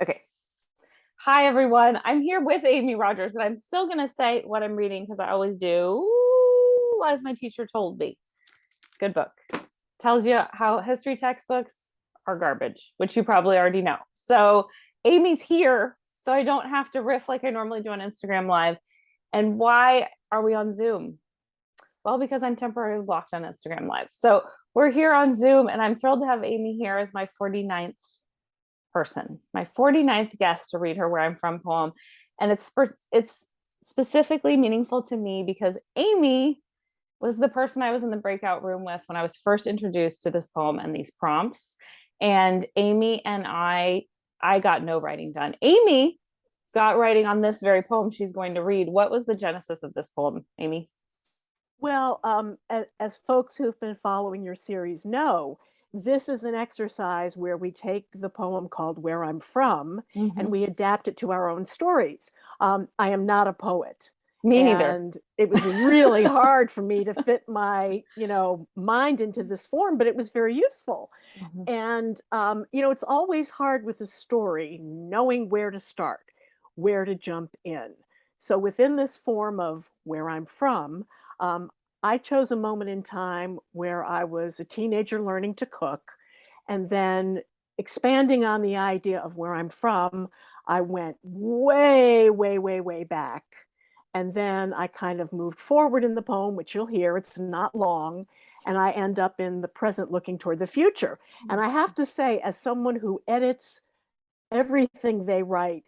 Okay. Hi, everyone. I'm here with Amy Rogers, but I'm still going to say what I'm reading because I always do, as my teacher told me. Good book. Tells you how history textbooks are garbage, which you probably already know. So Amy's here, so I don't have to riff like I normally do on Instagram Live. And why are we on Zoom? Well, because I'm temporarily blocked on Instagram Live. So we're here on Zoom, and I'm thrilled to have Amy here as my 49th person, my 49th guest to read her Where I'm From poem. And it's specifically meaningful to me because Amy was the person I was in the breakout room with when I was first introduced to this poem and these prompts. And Amy and I got no writing done. Amy got writing on this very poem she's going to read. What was the genesis of this poem, Amy? Well, as folks who've been following your series know, this is an exercise where we take the poem called Where I'm From and Mm-hmm. we adapt it to our own stories. I am not a poet. Me neither. And it was really hard for me to fit my, mind into this form, but it was very useful. Mm-hmm. And, it's always hard with a story, knowing where to start, where to jump in. So within this form of Where I'm From, um, I chose a moment in time where I was a teenager learning to cook, and then expanding on the idea of where I'm from, I went way, way, way, way back. And then I kind of moved forward in the poem, which you'll hear, it's not long. And I end up in the present looking toward the future. And I have to say, as someone who edits everything they write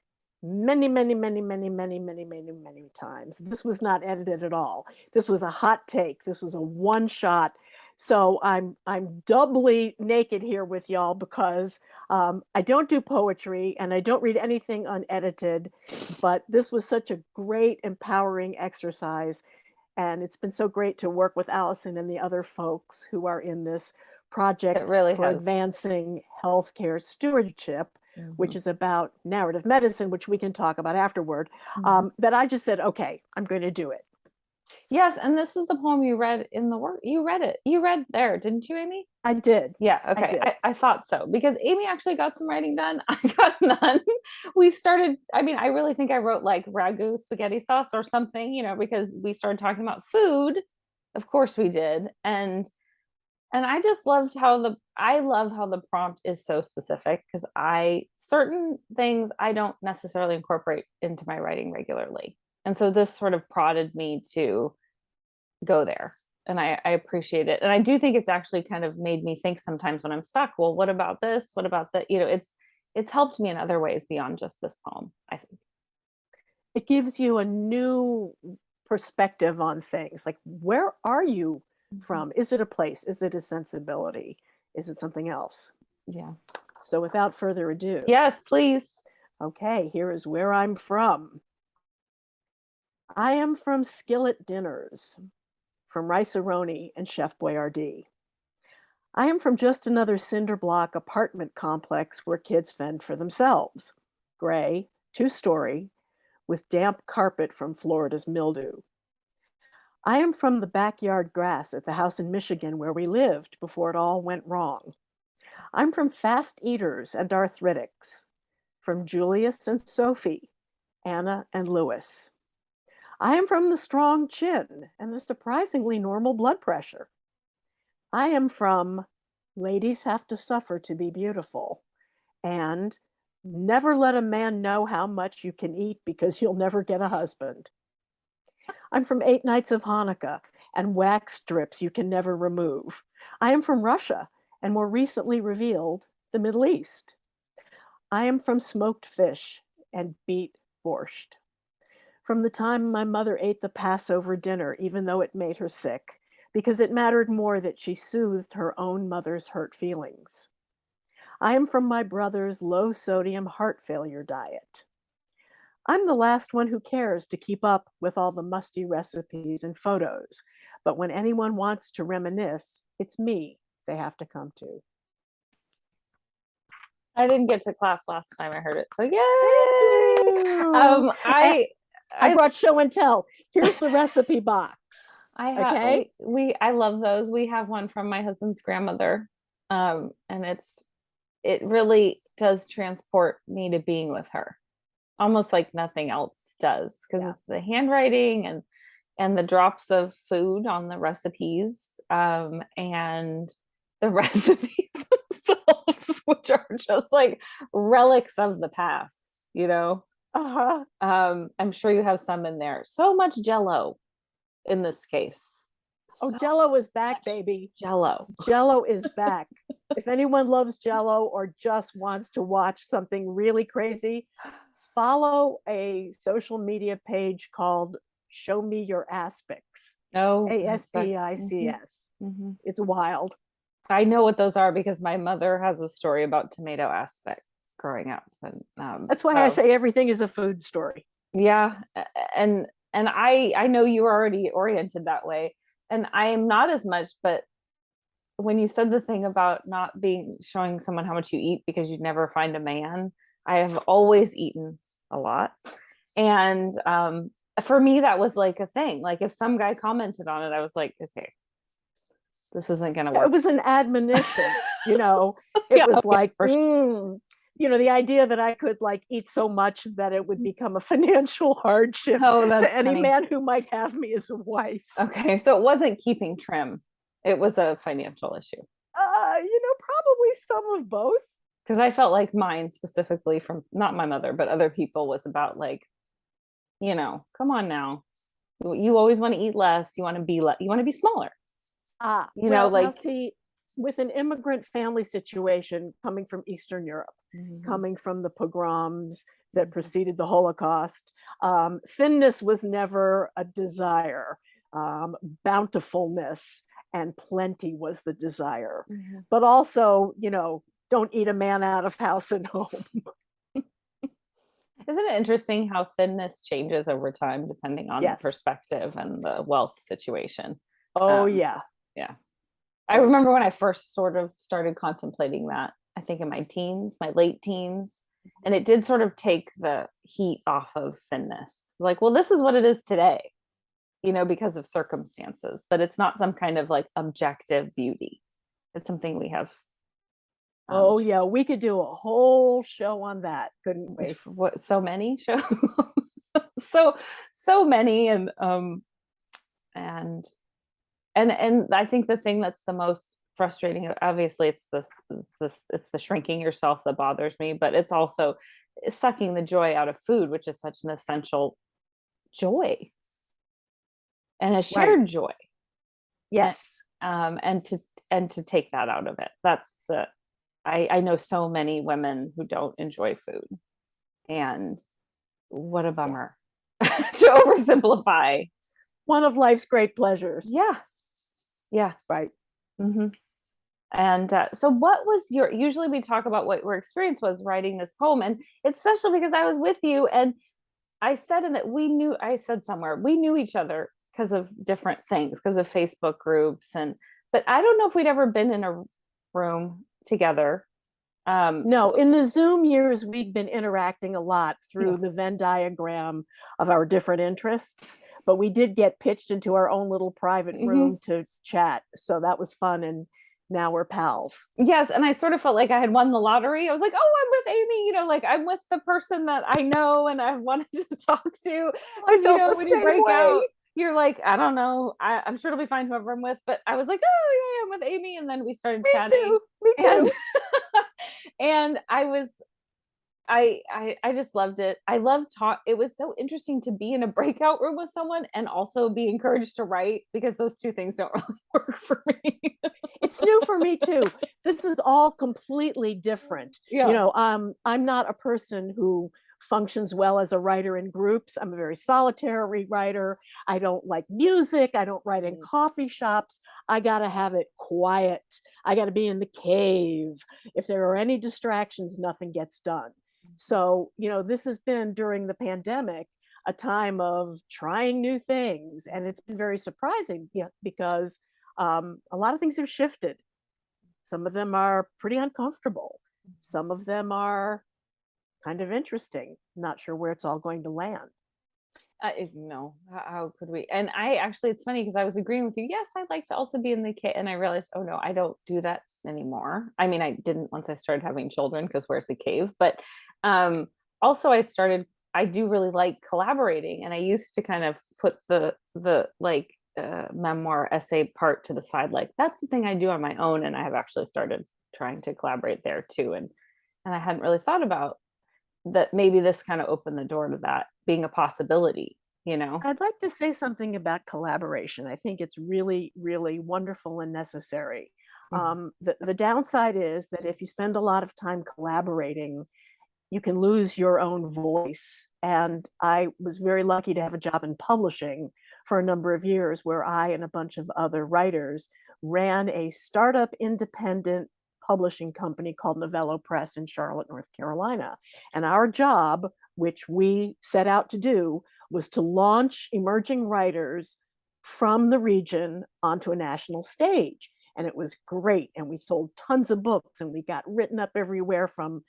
many, many, many, many, many, many, many, many times. This was not edited at all. This was a hot take. This was a one shot. So I'm doubly naked here with y'all because I don't do poetry and I don't read anything unedited. But this was such a great, empowering exercise, and it's been so great to work with Allison and the other folks who are in this It project really for has. advancing healthcare stewardship, Mm-hmm. which is about narrative medicine, which we can talk about afterward. Mm-hmm. That I just said, okay, I'm going to do it. Yes, and this is the poem you read in the work. You read it. You read there, didn't you, Amy? I did. Yeah, I okay. did. I thought so because Amy actually got some writing done. I got none. We started, I mean, I really think I wrote like ragu spaghetti sauce or something, because we started talking about food. Of course we did. And I just loved how I love how the prompt is so specific because certain things I don't necessarily incorporate into my writing regularly. And so this sort of prodded me to go there. And I appreciate it. And I do think it's actually kind of made me think sometimes when I'm stuck, well, what about this? What about that? It's helped me in other ways beyond just this poem, I think. It gives you a new perspective on things. Like, where are you Mhm. from? Is it a place? Is it a sensibility? Is it something else? Yeah. So, without further ado, Yes, please. okay, here is where I'm from. I am from Skillet Dinners, from Rice-A-Roni and Chef Boyardee. I am from just another cinder block apartment complex where kids fend for themselves. Gray, two-story, with damp carpet from Florida's mildew. I am from the backyard grass at the house in Michigan where we lived before it all went wrong. I'm from fast eaters and arthritics, from Julius and Sophie, Anna and Louis. I am from the strong chin and the surprisingly normal blood pressure. I am from ladies have to suffer to be beautiful and never let a man know how much you can eat because you'll never get a husband. I'm from 8 Nights of Hanukkah and wax strips you can never remove. I am from Russia and more recently revealed the Middle East. I am from smoked fish and beet borscht. From the time my mother ate the Passover dinner, even though it made her sick, because it mattered more that she soothed her own mother's hurt feelings. I am from my brother's low sodium heart failure diet. I'm the last one who cares to keep up with all the musty recipes and photos, but when anyone wants to reminisce, it's me they have to come to. I didn't get to clap last time I heard it. So Thank yay. you. I, I I brought show and tell. Here's the recipe box. I have Okay. I love those. We have one from my husband's grandmother. And it really does transport me to being with her, almost like nothing else does, because Yeah. it's the handwriting and the drops of food on the recipes, and the recipes themselves, which are just like relics of the past, you know. Uh-huh. I'm sure you have some in there. So much Jello in this case. Oh, So Jello is back, much baby. Jello. Jello is back. If anyone loves Jello or just wants to watch something really crazy, follow a social media page called Show Me Your Aspics. No aspects. Aspics. It's wild. I know what those are because my mother has a story about tomato aspic growing up, and That's why I say everything is a food story. yeah, and I know you were already oriented that way, and I am not as much, but when you said the thing about not being showing someone how much you eat because you'd never find a man, I have always eaten a lot. And for me, that was like a thing. Like if some guy commented on it, I was like, okay, this isn't going to work. It was an admonition, you know, it Yeah, was okay, like, for sure. you know, the idea that I could like eat so much that it would become a financial hardship Oh, to that's any funny. man who might have me as a wife. Okay, so it wasn't keeping trim. It was a financial issue. You know, probably some of both. Because I felt like mine specifically from not my mother, but other people was about like, come on now. You always want to eat less. You want to be you want to be smaller. Well, now Like see, with an immigrant family situation coming from Eastern Europe, mm-hmm. coming from the pogroms that preceded the Holocaust, thinness was never a desire. Bountifulness and plenty was the desire. Mm-hmm. But also, you know, don't eat a man out of house and home. Isn't it interesting how thinness changes over time depending on the Yes. perspective and the wealth situation? Oh, Um, yeah. yeah. I Oh, yeah. remember when I first sort of started contemplating that, I think in my teens, my late teens, and it did sort of take the heat off of thinness. Like, well, this is what it is today, because of circumstances, but it's not some kind of like objective beauty. It's something we have. Oh, yeah. We could do a whole show on that, couldn't we? What, so many shows, so many, and and I think the thing that's the most frustrating, obviously, it's the shrinking yourself that bothers me, but it's also sucking the joy out of food, which is such an essential joy and a Right. shared joy. Yes. And to take that out of it, that's the I know so many women who don't enjoy food, and what a bummer. To oversimplify. One of life's great pleasures. Yeah. Right. Mm-hmm. And so what was usually we talk about what your experience was writing this poem, and it's special because I was with you, and I said I said somewhere we knew each other because of different things, because of Facebook groups, but I don't know if we'd ever been in a room together. No, in the Zoom years, we'd been interacting a lot through Yeah. the Venn diagram of our different interests, but we did get pitched into our own little private room to chat. So that was fun. And now we're pals. Yes, and I sort of felt like I had won the lottery. I was like, "Oh, I'm with Amy," like I'm with the person that I know and I've wanted to talk to. I Because felt the when you same break way. out, you're like, I don't know, I'm sure it'll be fine whoever I'm with. But I was like, oh yeah, I'm with Amy, and then we started Me chatting, too. Me and too. and I just loved it. I loved talk. It was so interesting to be in a breakout room with someone and also be encouraged to write, because those two things don't really work for me. It's new for me too. This is all completely different. Yeah. You know, I'm not a person who functions well as a writer in groups. I'm a very solitary writer. I don't like music. I don't write in coffee shops. I got to have it quiet. I got to be in the cave. If there are any distractions, nothing gets done. So, you know, this has been during the pandemic a time of trying new things. And it's been very surprising, because a lot of things have shifted. Some of them are pretty uncomfortable. Some of them are kind of interesting. Not sure where it's all going to land. No, how could we? And I actually, it's funny because I was agreeing with you. Yes, I'd like to also be in the cave. And I realized, oh no, I don't do that anymore. I mean, I didn't once I started having children because where's the cave? But um, also, I do really like collaborating. And I used to kind of put the like memoir essay part to the side. Like that's the thing I do on my own. And I have actually started trying to collaborate there too. And I hadn't really thought about that. Maybe this kind of opened the door to that being a possibility, you know? I'd like to say something about collaboration. I think it's really, really wonderful and necessary. Mhm. The downside is that if you spend a lot of time collaborating, you can lose your own voice. And I was very lucky to have a job in publishing for a number of years where I and a bunch of other writers ran a startup independent publishing company called Novello Press in Charlotte, North Carolina. And our job, which we set out to do, was to launch emerging writers from the region onto a national stage. And it was great. And we sold tons of books and we got written up everywhere from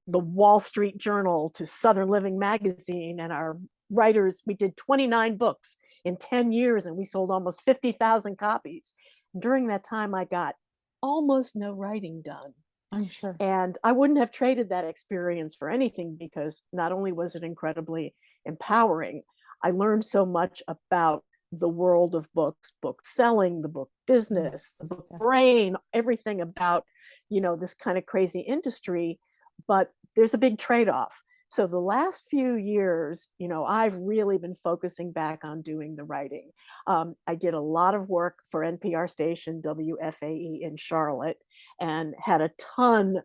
the Wall Street Journal to Southern Living Magazine. And our writers, we did 29 books in 10 years and we sold almost 50,000 copies. During that time, I got almost no writing done. I'm sure. And I wouldn't have traded that experience for anything because not only was it incredibly empowering, I learned so much about the world of books, book selling, the book Mm. business, the book Yeah. brain, everything about, this kind of crazy industry. But there's a big trade-off. So the last few years, I've really been focusing back on doing the writing. I did a lot of work for NPR station WFAE in Charlotte and had a ton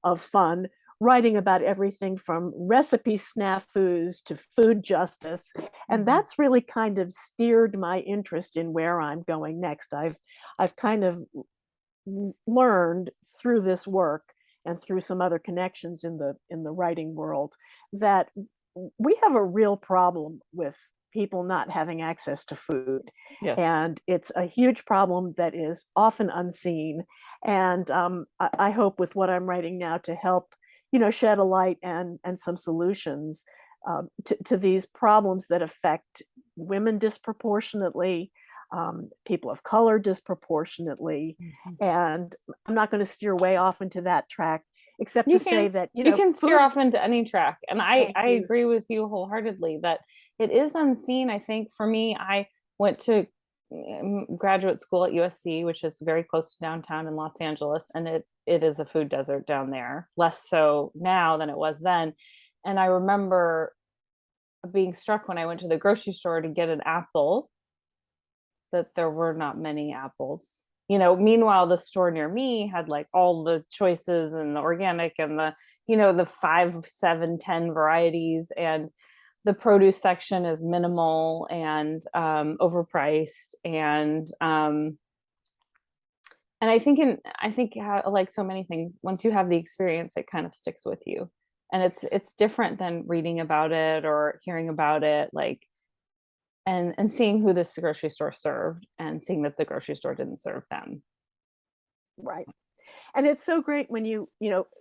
of fun writing about everything from recipe snafus to food justice. And Mhm. that's really kind of steered my interest in where I'm going next. I've kind of learned through this work and through some other connections in the writing world that we have a real problem with people not having access to food, Yes. and it's a huge problem that is often unseen. And I hope with what I'm writing now to help shed a light and some solutions to these problems that affect women disproportionately, people of color disproportionately. Mhm. And I'm not going to steer way off into that track, except to You say can that, you can steer food. off into any track. And I Thank I you. agree with you wholeheartedly that it is unseen. I think for me, I went to graduate school at USC, which is very close to downtown in Los Angeles, and it is a food desert down there. Less so now than it was then. And I remember being struck when I went to the grocery store to get an apple that there were not many apples. Meanwhile, the store near me had like all the choices and the organic and the 5, 7, 10 varieties. And the produce section is minimal and overpriced. And I think like so many things, once you have the experience, it kind of sticks with you. And it's different than reading about it or hearing about it. Like, and seeing who this grocery store served and seeing that the grocery store didn't serve them. Right. And it's so great when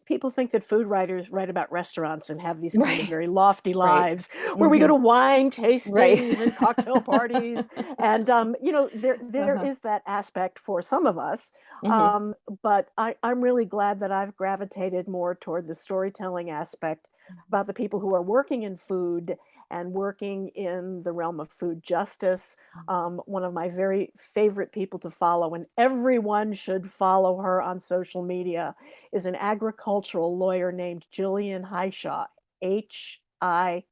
people think that food writers write about restaurants and have these kind of Right. very lofty Right. lives where we go Hmm. to wine Right. tastings and cocktail parties. And, there Uh-huh. is that aspect for some of us. Hmm. But I'm really glad that I've gravitated more toward the storytelling aspect about the people who are working in food and working in the realm of food justice. One of my very favorite people to follow, and everyone should follow her on social media, is an agricultural lawyer named Jillian Hishaw, Hishaw.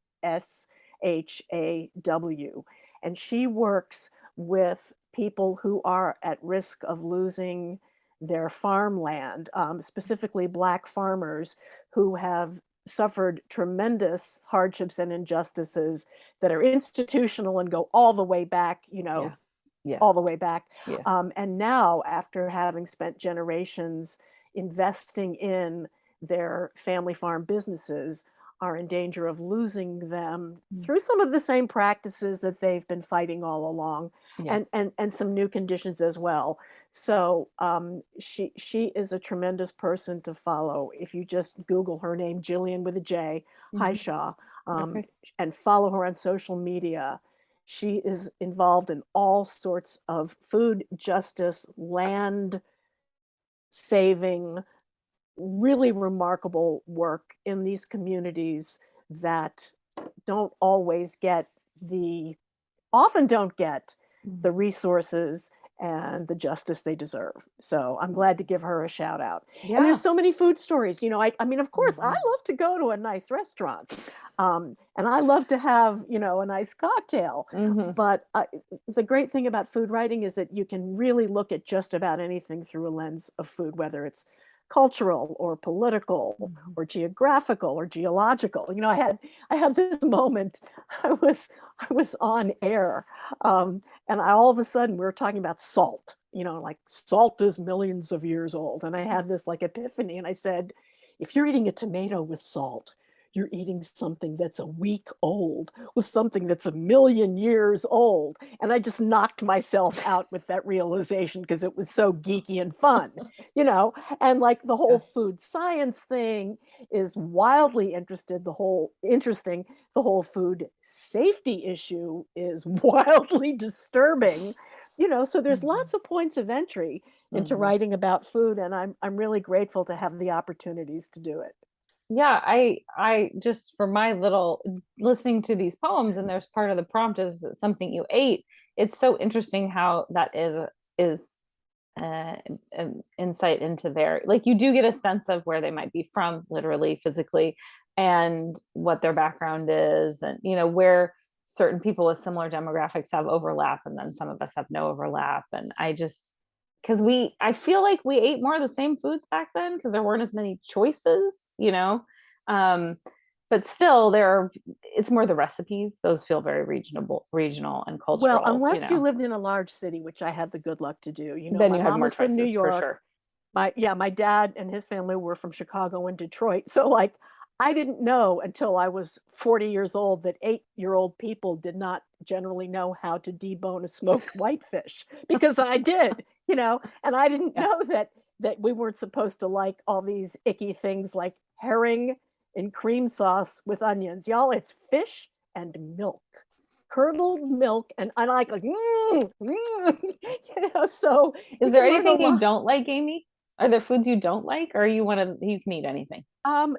And she works with people who are at risk of losing their farmland, specifically Black farmers who have suffered tremendous hardships and injustices that are institutional and go all the way back, Yeah. Yeah. all the way back. Yeah. And now, after having spent generations investing in their family farm businesses, are in danger of losing them Mm. through some of the same practices that they've been fighting all along, Yeah. and some new conditions as well. So she is a tremendous person to follow. If you just Google her name, Jillian with a J, Mhm. Haishaw, um, Okay. and follow her on social media. She is involved in all sorts of food justice, land saving, really remarkable work in these communities that don't always get the often don't get Mm. the resources and the justice they deserve. So I'm glad to give her a shout out. And there's Yeah. so many food stories. I mean, of course, I Mhm. love to go to a nice restaurant, and I love to have a nice cocktail. Mhm. But the great thing about food writing is that you can really look at just about anything through a lens of food, whether it's cultural or political Mhm. or geographical or geological. I had this moment. I was I was on air, and all of a sudden we were talking about salt. Like salt is millions of years old, and I had this like epiphany, and I said, if you're eating a tomato with salt, you're eating something that's a week old with something that's a million years old. And I just knocked myself out with that realization because it was so geeky and fun, you know? And like the whole Yeah. food science thing is wildly interesting. The whole food safety issue is wildly disturbing. So there's Mhm. lots of points of entry into Mhm. writing about food, and I'm really grateful to have the opportunities to do it. Yeah, I just for my little listening to these poems, and there's part of the prompt is something you ate. It's so interesting how that is an insight into their, like, you do get a sense of where they might be from, literally, physically, and what their background is, and where certain people with similar demographics have overlap, and then some of us have no overlap. And I just, because I feel like we ate more of the same foods back then because there weren't as many choices. um but still it's more the recipes, those feel very regional and Well, cultural. unless you lived in a large city, which I had the good luck to do. Then My you had mom more was from New choices for York. sure. My dad and his family were from Chicago and Detroit. So like I didn't know until I was 40 years old that 8-year-old people did not generally know how to debone a smoked whitefish because I did, and I didn't Yeah. know that we weren't supposed to like all these icky things like herring and cream sauce with onions. Y'all, it's fish and milk. Curdled milk, and I like so Is you there can learn a anything you lot. don't like, Amy? Are there foods you don't like, or you can eat anything? I'm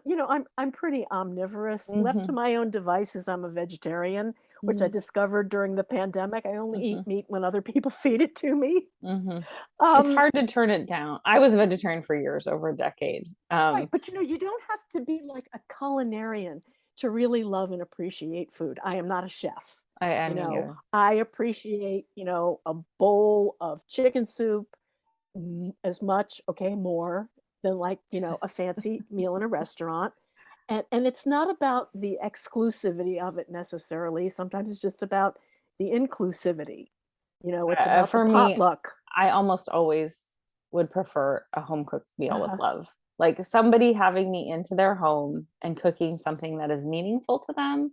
pretty omnivorous. Left to Mm-hmm. my own devices, I'm a vegetarian, which I Mm-hmm. discovered during the pandemic. I only Mm-hmm. eat meat when other people feed it to me. Mm-hmm. It's Um, hard to turn it down. I was a vegetarian for years, over a decade. right, but you don't have to be like a culinarian to really love and appreciate food. I am not a chef. I mean, yeah. I appreciate, a bowl of chicken soup as much, okay, more than like, a fancy meal in a restaurant. And it's not about the exclusivity of it necessarily. Sometimes it's just about the inclusivity. It's about the For me, potluck. I almost always would prefer a home cooked meal with Uh-huh. love. Like somebody having me into their home and cooking something that is meaningful to them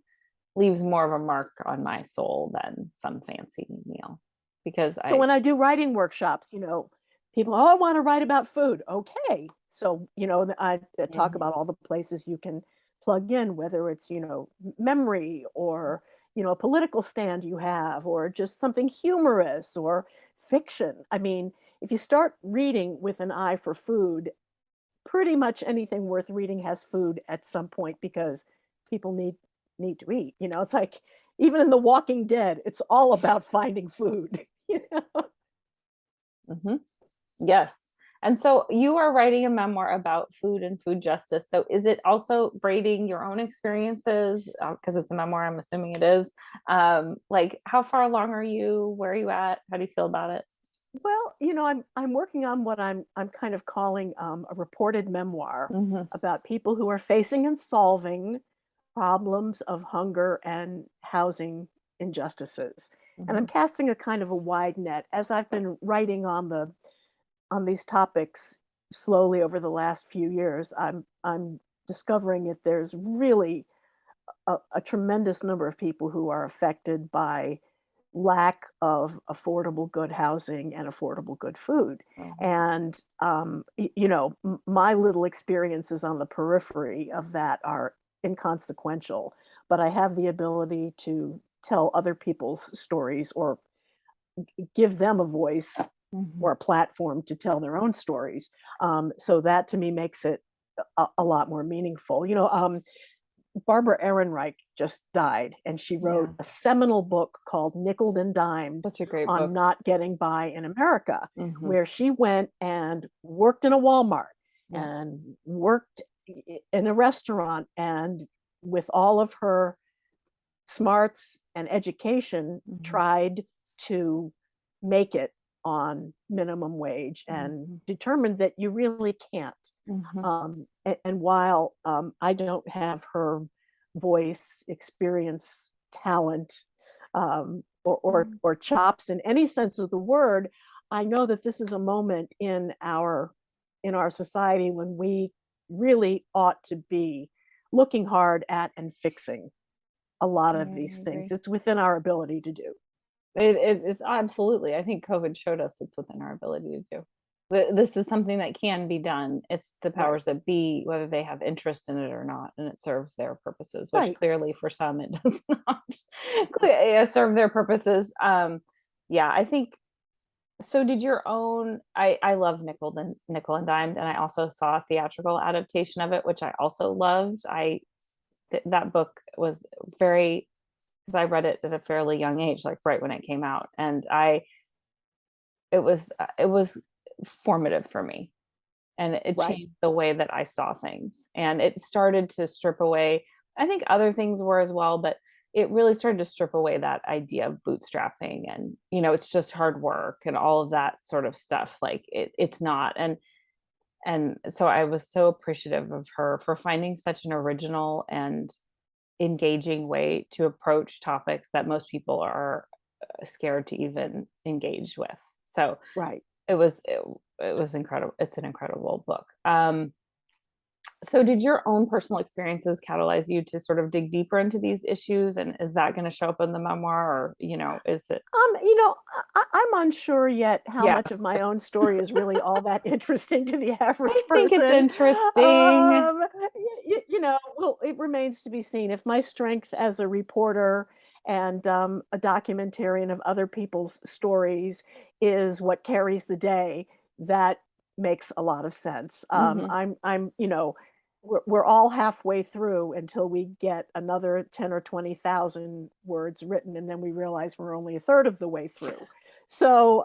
leaves more of a mark on my soul than some fancy meal. Because So when I do writing workshops, people, oh, I want to write about food. Okay. So, I talk Mhm. about all the places you can plug in, whether it's, memory or, a political stand you have, or just something humorous or fiction. I mean, if you start reading with an eye for food, pretty much anything worth reading has food at some point because people need to eat. It's like even in The Walking Dead, it's all about finding food. Mhm. Yes. And so you are writing a memoir about food and food justice. So is it also braiding your own experiences? Because it's a memoir, I'm assuming it is. Like, how far along are you? Where are you at? How do you feel about it? Well, I'm working on what I'm kind of calling a reported memoir Hmm. about people who are facing and solving problems of hunger and housing injustices. And I'm Hmm. casting a kind of a wide net as I've been writing on these topics slowly over the last few years. I'm discovering that there's really a tremendous number of people who are affected by lack of affordable good housing and affordable good food. Mhm. And my little experiences on the periphery of that are inconsequential, but I have the ability to tell other people's stories or give them a voice Mhm. or a platform to tell their own stories. So that to me makes it a lot more meaningful. Barbara Ehrenreich just died, and she wrote Yeah, a seminal book called Nickeled and Dimed such a great on book. not getting by in America, Mhm. where she went and worked in a Walmart Yeah. and worked in a restaurant, and with all of her smarts and education Mhm. tried to make it on minimum wage and Mhm. determined that you really can't. Mhm. And while I don't have her voice, experience, talent, Mhm. or chops in any sense of the word, I know that this is a moment in our society when we really ought to be looking hard at and fixing a lot of Yeah, these I things. agree. It's within our ability to do. It's absolutely. I think COVID showed us it's within our ability to do. This is something that can be done. It's the Right. powers that be, whether they have interest in it or not, and it serves their purposes, which Right. clearly for some it does not serve their purposes. Yeah, I think so. Did your own? I love Nickel and Dimed, and I also saw a theatrical adaptation of it, which I also loved. That book was very because I read it at a fairly young age, like right when it came out, and I it was formative for me, and it Right. changed the way that I saw things, and it started to strip away. I think other things were as well, but it really started to strip away that idea of bootstrapping and it's just hard work and all of that sort of stuff. Like it's not, and so I was so appreciative of her for finding such an original and engaging way to approach topics that most people are scared to even engage with. So Right. it was incredible. It's an incredible book. So did your own personal experiences catalyze you to sort of dig deeper into these issues? And is that going to show up in the memoir or, is it? I'm unsure yet how Yeah, much of my own story is really all that interesting to the I average think it's person. interesting. Well, it remains to be seen if my strength as a reporter and a documentarian of other people's stories is what carries the day. That makes a lot of sense. Hmm. We're all halfway through until we get another 10 or 20,000 words written, and then we realize we're only a third of the way through. So,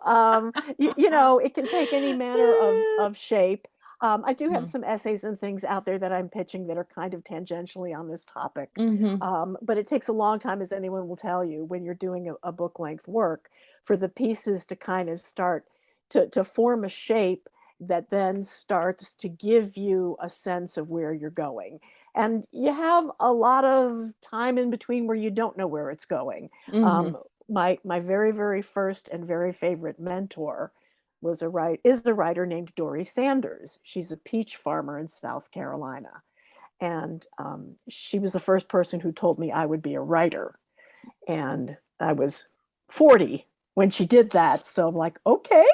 it can take any manner of shape. I do have some essays and things out there that I'm pitching that are kind of tangentially on this topic. Hmm. But it takes a long time, as anyone will tell you, when you're doing a book length work, for the pieces to kind of start to form a shape that then starts to give you a sense of where you're going. And you have a lot of time in between where you don't know where it's going. Hmm. My very, very first and very favorite mentor is a writer named Dory Sanders. She's a peach farmer in South Carolina. And she was the first person who told me I would be a writer. And I was 40 when she did that. So I'm like, okay,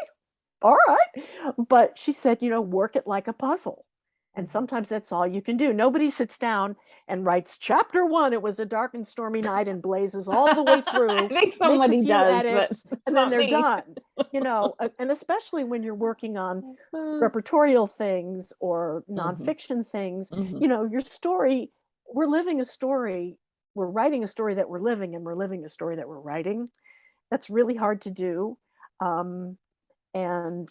all right. But she said, work it like a puzzle. And sometimes that's all you can do. Nobody sits down and writes chapter one. It was a dark and stormy night and blazes all the way I through, think makes a somebody few does, but edits, it's and then not they're me. done. And especially when you're working on repertorial things or Hmm. nonfiction things, Hmm. your story, we're living a story, we're writing a story that we're living, and we're living a story that we're writing. That's really hard to do. Um, and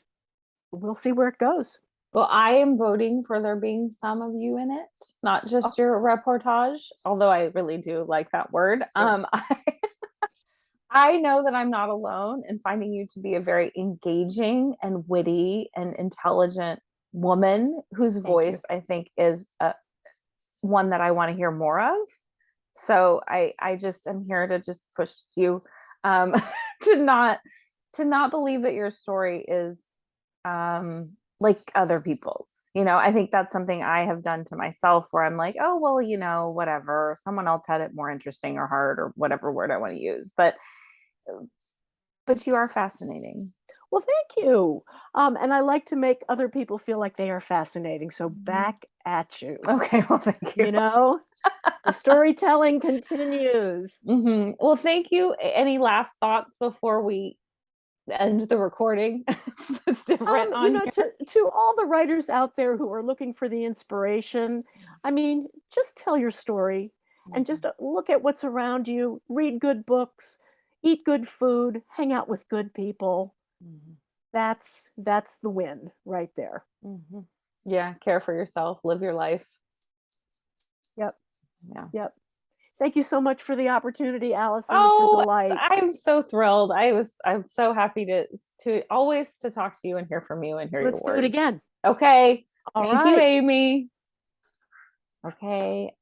we'll see where it goes. Well, I am voting for there being some of you in it, not Oh, just your reportage, although I really do like that word. sure. I know that I'm not alone in finding you to be a very engaging and witty and intelligent woman whose Thank you. voice I think is one that I want to hear more of. So I just am here to just push you um, to not to not believe that your story is like other people's. I think that's something I have done to myself where I'm like, oh, well, whatever. Someone else had it more interesting or hard or whatever word I want to use. But you are fascinating. Well, thank you. And I like to make other people feel like they are fascinating. So Mhm. back at you. Okay, well, thank you. The storytelling continues. Well, thank you. Any last thoughts before we end the recording? It's different on here. To all the writers out there who are looking for the inspiration, I mean, just tell your story and just look at what's around you, read good books, eat good food, hang out with good people. Mhm. That's the win right there. Yeah, care for yourself, live your life. Yep. Yeah. Yep. Thank you so much for the opportunity, Allison. It's a Oh, delight. I'm so thrilled. I'm so happy to always to talk to you and hear from you and hear your Let's do it words. again. Okay. All Thank you, right. Amy. Okay.